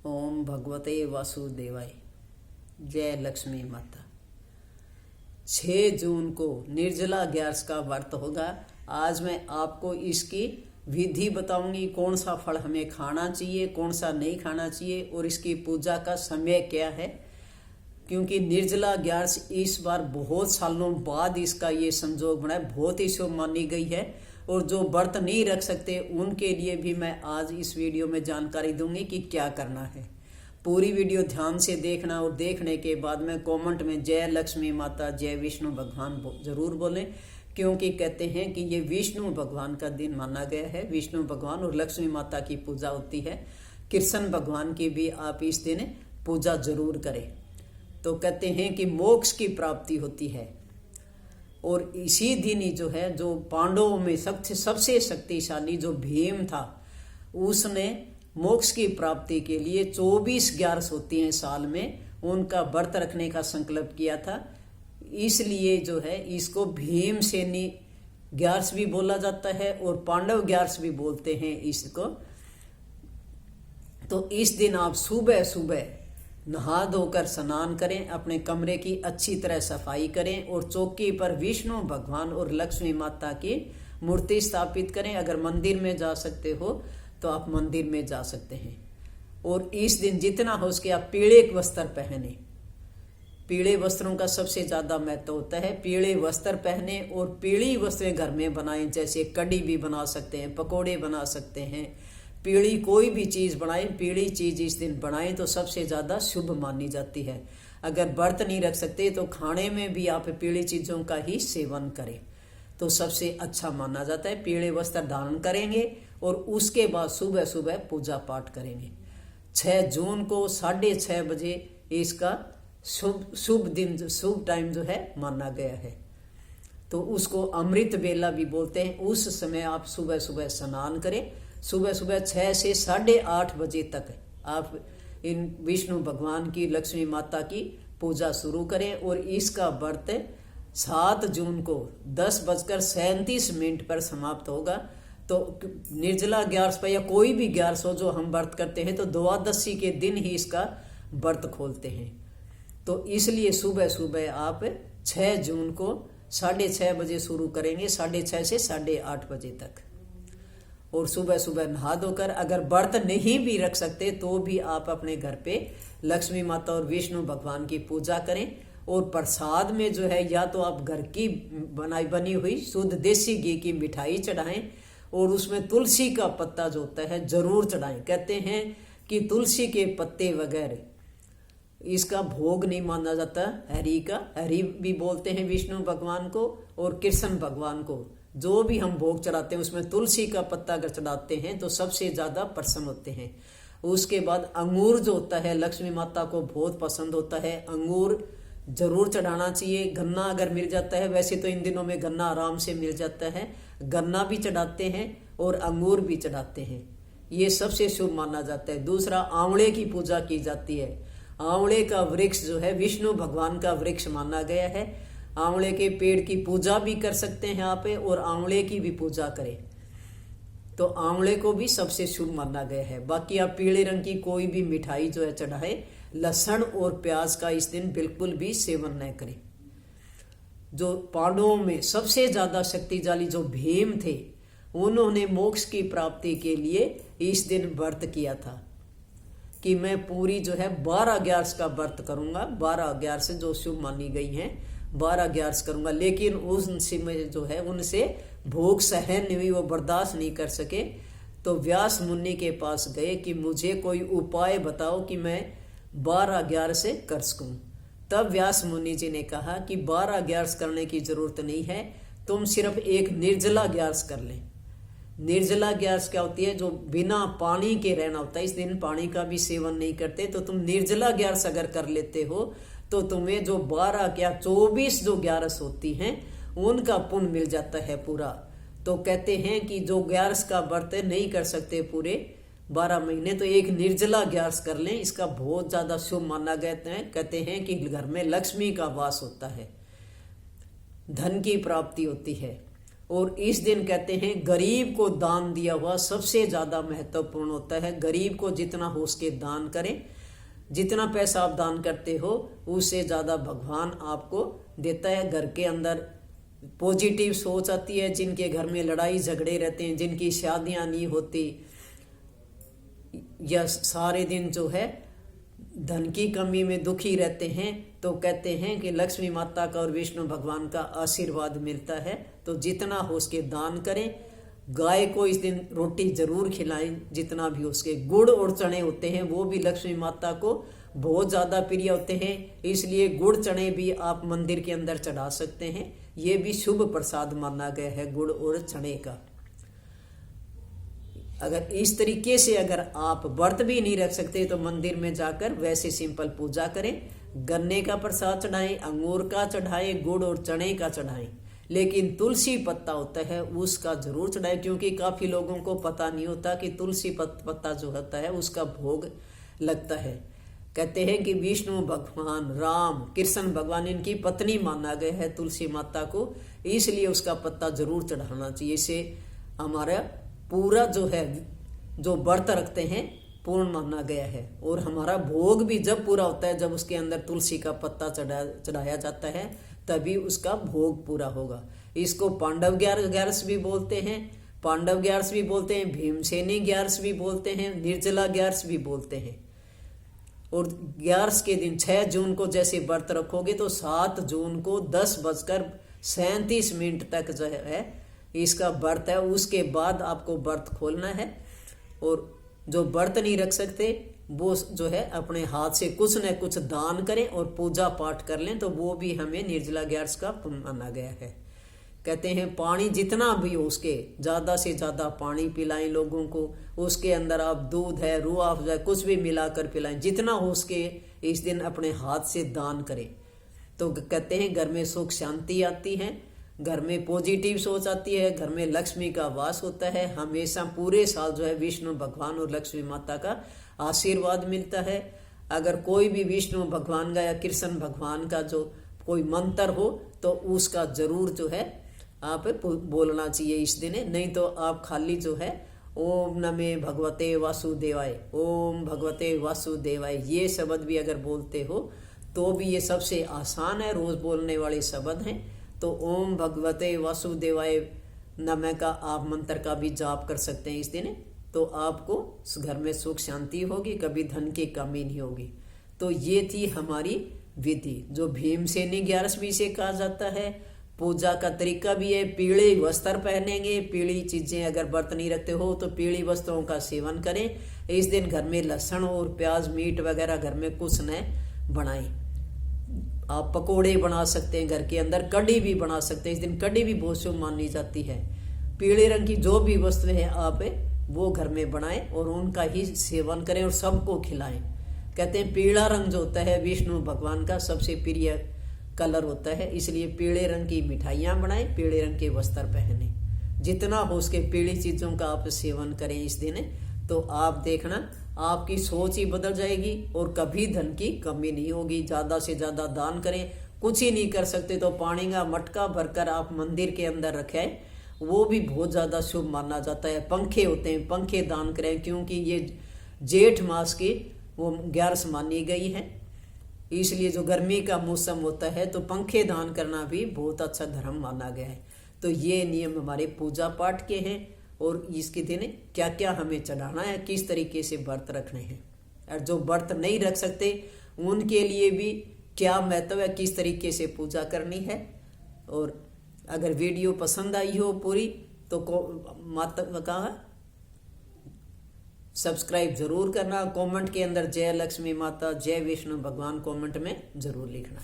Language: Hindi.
ओम भगवते वासुदेवाय। जय लक्ष्मी माता। 6 जून को निर्जला ग्यारस का व्रत होगा। आज मैं आपको इसकी विधि बताऊंगी, कौन सा फल हमें खाना चाहिए, कौन सा नहीं खाना चाहिए और इसकी पूजा का समय क्या है। क्योंकि निर्जला ग्यारस इस बार बहुत सालों बाद इसका ये संजोग बना है, बहुत ही शुभ मानी गई है। और जो व्रत नहीं रख सकते उनके लिए भी मैं आज इस वीडियो में जानकारी दूंगी कि क्या करना है। पूरी वीडियो ध्यान से देखना और देखने के बाद में कमेंट में जय लक्ष्मी माता, जय विष्णु भगवान जरूर बोलें। क्योंकि कहते हैं कि ये विष्णु भगवान का दिन माना गया है। विष्णु भगवान और लक्ष्मी माता की पूजा होती है। कृष्ण भगवान की भी आप इस दिन पूजा जरूर करें। तो कहते हैं कि मोक्ष की प्राप्ति होती है। और इसी दिन ही जो है, जो पांडवों में सबसे शक्तिशाली जो भीम था, उसने मोक्ष की प्राप्ति के लिए 24 ग्यारस होती हैं साल में, उनका व्रत रखने का संकल्प किया था। इसलिए जो है इसको भीमसेनी ग्यारस भी बोला जाता है और पांडव ग्यारस भी बोलते हैं इसको। तो इस दिन आप सुबह सुबह नहा धोकर स्नान करें, अपने कमरे की अच्छी तरह सफाई करें और चौकी पर विष्णु भगवान और लक्ष्मी माता की मूर्ति स्थापित करें। अगर मंदिर में जा सकते हो तो आप मंदिर में जा सकते हैं। और इस दिन जितना हो सके आप पीले वस्त्र पहने। पीले वस्त्रों का सबसे ज्यादा महत्व होता है। पीले वस्त्र पहने और पीली वस्त्रें घर में बनाएं, जैसे कढ़ी भी बना सकते हैं, पकोड़े बना सकते हैं, पीली कोई भी चीज बनाएं। पीली चीज इस दिन बनाएं तो सबसे ज्यादा शुभ मानी जाती है। अगर व्रत नहीं रख सकते तो खाने में भी आप पीली चीजों का ही सेवन करें तो सबसे अच्छा माना जाता है। पीले वस्त्र धारण करेंगे और उसके बाद सुबह सुबह पूजा पाठ करेंगे। 6 जून को 6:30 बजे इसका शुभ दिन, शुभ टाइम जो है माना गया है। तो उसको अमृत बेला भी बोलते हैं। उस समय आप सुबह सुबह स्नान करें। सुबह सुबह 6 से 8:30 बजे तक आप इन विष्णु भगवान की, लक्ष्मी माता की पूजा शुरू करें। और इसका व्रत 7 जून को 10:37 पर समाप्त होगा। तो निर्जला ग्यारस पर या कोई भी ग्यारस हो जो हम व्रत करते हैं तो द्वादशी के दिन ही इसका व्रत खोलते हैं। तो इसलिए सुबह सुबह आप 6 जून को 6:30 बजे शुरू करेंगे, 6:30 से 8:30 बजे तक। और सुबह सुबह नहा धोकर, अगर व्रत नहीं भी रख सकते तो भी आप अपने घर पे लक्ष्मी माता और विष्णु भगवान की पूजा करें। और प्रसाद में जो है या तो आप घर की बनी हुई शुद्ध देसी घी की मिठाई चढ़ाएं और उसमें तुलसी का पत्ता जो होता है जरूर चढ़ाएं। कहते हैं कि तुलसी के पत्ते वगैरह इसका भोग नहीं माना जाता। हरि का, हरि भी बोलते हैं विष्णु भगवान को और कृष्ण भगवान को। जो भी हम भोग चढ़ाते हैं उसमें तुलसी का पत्ता अगर चढ़ाते हैं तो सबसे ज्यादा प्रसन्न होते हैं। उसके बाद अंगूर जो होता है लक्ष्मी माता को बहुत पसंद होता है, अंगूर जरूर चढ़ाना चाहिए। गन्ना अगर मिल जाता है, वैसे तो इन दिनों में गन्ना आराम से मिल जाता है, गन्ना भी चढ़ाते हैं और अंगूर भी चढ़ाते हैं। ये सबसे शुभ माना जाता है। दूसरा, आंवले की पूजा की जाती है। आंवले का वृक्ष जो है विष्णु भगवान का वृक्ष माना गया है। आंवले के पेड़ की पूजा भी कर सकते हैं आप और आंवले की भी पूजा करें तो आंवले को भी सबसे शुभ माना गया है। बाकी आप पीले रंग की कोई भी मिठाई जो है चढ़ाए। लहसुन और प्याज का इस दिन बिल्कुल भी सेवन न करें। जो पांडवों में सबसे ज्यादा शक्तिशाली जो भीम थे, उन्होंने मोक्ष की प्राप्ति के लिए इस दिन व्रत किया था कि मैं पूरी जो है 12 ग्यारस का व्रत करूंगा। 12 ग्यारस जो शुभ मानी गई हैं, 12 ग्यारस करूंगा। लेकिन उनसे में जो है उनसे भूख सहन नहीं हुई, वो बर्दाश्त नहीं कर सके। तो व्यास मुनि के पास गए कि मुझे कोई उपाय बताओ कि मैं 12 ग्यारस कर सकूं। तब व्यास मुनि जी ने कहा कि 12 ग्यारस करने की जरूरत नहीं है, तुम सिर्फ एक निर्जला ग्यारस कर लें। निर्जला ग्यारस क्या होती है? जो बिना पानी के रहना होता है। इस दिन पानी का भी सेवन नहीं करते। तो तुम निर्जला ग्यारस अगर कर लेते हो तो तुम्हें जो 12 क्या 24 जो ग्यारस होती हैं उनका पुण्य मिल जाता है पूरा। तो कहते हैं कि जो ग्यारस का व्रत नहीं कर सकते पूरे 12 महीने तो एक निर्जला ग्यारस कर लें। इसका बहुत ज्यादा शुभ माना गया है। कहते हैं कि घर में लक्ष्मी का वास होता है, धन की प्राप्ति होती है और इस दिन कहते हैं गरीब को दान दिया हुआ सबसे ज्यादा महत्वपूर्ण होता है। गरीब को जितना हो सके दान करें। जितना पैसा आप दान करते हो उससे ज्यादा भगवान आपको देता है। घर के अंदर पॉजिटिव सोच आती है। जिनके घर में लड़ाई झगड़े रहते हैं, जिनकी शादियां नहीं होती, या सारे दिन जो है धन की कमी में दुखी रहते हैं, तो कहते हैं कि लक्ष्मी माता का और विष्णु भगवान का आशीर्वाद मिलता है। तो जितना हो उसके दान करें। गाय को इस दिन रोटी जरूर खिलाएं, जितना भी उसके। गुड़ और चने होते हैं वो भी लक्ष्मी माता को बहुत ज्यादा प्रिय होते हैं, इसलिए गुड़ चने भी आप मंदिर के अंदर चढ़ा सकते हैं। ये भी शुभ प्रसाद माना गया है गुड़ और चने का। अगर इस तरीके से अगर आप व्रत भी नहीं रख सकते तो मंदिर में जाकर वैसे सिंपल पूजा करें। गन्ने का प्रसाद चढ़ाएं, अंगूर का चढ़ाएं, गुड़ और चने का चढ़ाएं, लेकिन तुलसी पत्ता होता है उसका जरूर चढ़ाएं, क्योंकि काफी लोगों को पता नहीं होता कि तुलसी पत्ता जो होता है उसका भोग लगता है। कहते हैं कि विष्णु भगवान, राम, कृष्ण भगवान, इनकी पत्नी माना गया है तुलसी माता को, इसलिए उसका पत्ता जरूर चढ़ाना चाहिए। इससे हमारा पूरा जो है जो व्रत रखते हैं पूर्ण माना गया है। और हमारा भोग भी जब पूरा होता है, जब उसके अंदर तुलसी का पत्ता चढ़ाया जाता है, तभी उसका भोग पूरा होगा। इसको पांडव ग्यारस भी बोलते हैं, पांडव ग्यारस भी बोलते हैं, भीमसेनी ग्यारस भी बोलते हैं, निर्जला ग्यारस भी बोलते हैं। और ग्यारस के दिन 6 जून को जैसे व्रत रखोगे तो 7 जून को 10:37 तक जो है इसका व्रत है। उसके बाद आपको व्रत खोलना है। और जो व्रत नहीं रख सकते वो जो है अपने हाथ से कुछ न कुछ दान करें और पूजा पाठ कर लें, तो वो भी हमें निर्जला ग्यारस का माना गया है। कहते हैं पानी जितना भी हो उसके ज्यादा से ज्यादा पानी पिलाएं लोगों को। उसके अंदर आप दूध है, रूह अफ़ज़ा, कुछ भी मिलाकर पिलाएं, जितना हो उसके इस दिन अपने हाथ से दान करें। तो कहते हैं घर में सुख शांति आती है, घर में पॉजिटिव सोच आती है, घर में लक्ष्मी का वास होता है। हमेशा पूरे साल जो है विष्णु भगवान और लक्ष्मी माता का आशीर्वाद मिलता है। अगर कोई भी विष्णु भगवान का या कृष्ण भगवान का जो कोई मंत्र हो तो उसका जरूर जो है आप बोलना चाहिए इस दिन। नहीं तो आप खाली जो है ओम नमे भगवते वासुदेवाय, ओम भगवते वासुदेवाय, ये शब्द भी अगर बोलते हो तो भी ये सबसे आसान है, रोज बोलने वाले शब्द हैं। तो ओम भगवते वासुदेवाय नमः का आप मंत्र का भी जाप कर सकते हैं इस दिन। तो आपको घर में सुख शांति होगी, कभी धन की कमी नहीं होगी। तो ये थी हमारी विधि, जो भीमसेनी ग्यारस भी इसे कहा जाता है। पूजा का तरीका भी है, पीले वस्त्र पहनेंगे, पीली चीजें, अगर व्रत नहीं रखते हो तो पीली वस्त्रों का सेवन करें। इस दिन घर में लहसुन और प्याज, मीट वगैरह घर में कुछ न बनाएं। आप पकोड़े बना सकते हैं, घर के अंदर कढ़ी भी बना सकते हैं। इस दिन कढ़ी भी बहुत शुभ मानी जाती है। पीले रंग की जो भी वस्तुएं हैं आप वो घर में बनाएं और उनका ही सेवन करें और सबको खिलाएं। कहते हैं पीला रंग जो होता है विष्णु भगवान का सबसे प्रिय कलर होता है, इसलिए पीले रंग की मिठाइयां बनाएं, पीले रंग के वस्त्र पहने। जितना हो उसके पीली चीजों का आप सेवन करें इस दिन, तो आप देखना आपकी सोच ही बदल जाएगी और कभी धन की कमी नहीं होगी। ज्यादा से ज्यादा दान करें। कुछ ही नहीं कर सकते तो पानी का मटका भरकर आप मंदिर के अंदर रखें, वो भी बहुत ज्यादा शुभ माना जाता है। पंखे होते हैं, पंखे दान करें, क्योंकि ये जेठ मास की वो ग्यारस मानी गई है। इसलिए जो गर्मी का मौसम होता है तो पंखे दान करना भी बहुत अच्छा धर्म माना गया है। तो ये नियम हमारे पूजा पाठ के हैं और इसके दिन क्या क्या हमें चढ़ाना है, किस तरीके से व्रत रखने हैं। और जो व्रत नहीं रख सकते उनके लिए भी क्या महत्व है, किस तरीके से पूजा करनी है। और अगर वीडियो पसंद आई हो पूरी तो माता का सब्सक्राइब जरूर करना। कमेंट के अंदर जय लक्ष्मी माता, जय विष्णु भगवान कमेंट में जरूर लिखना।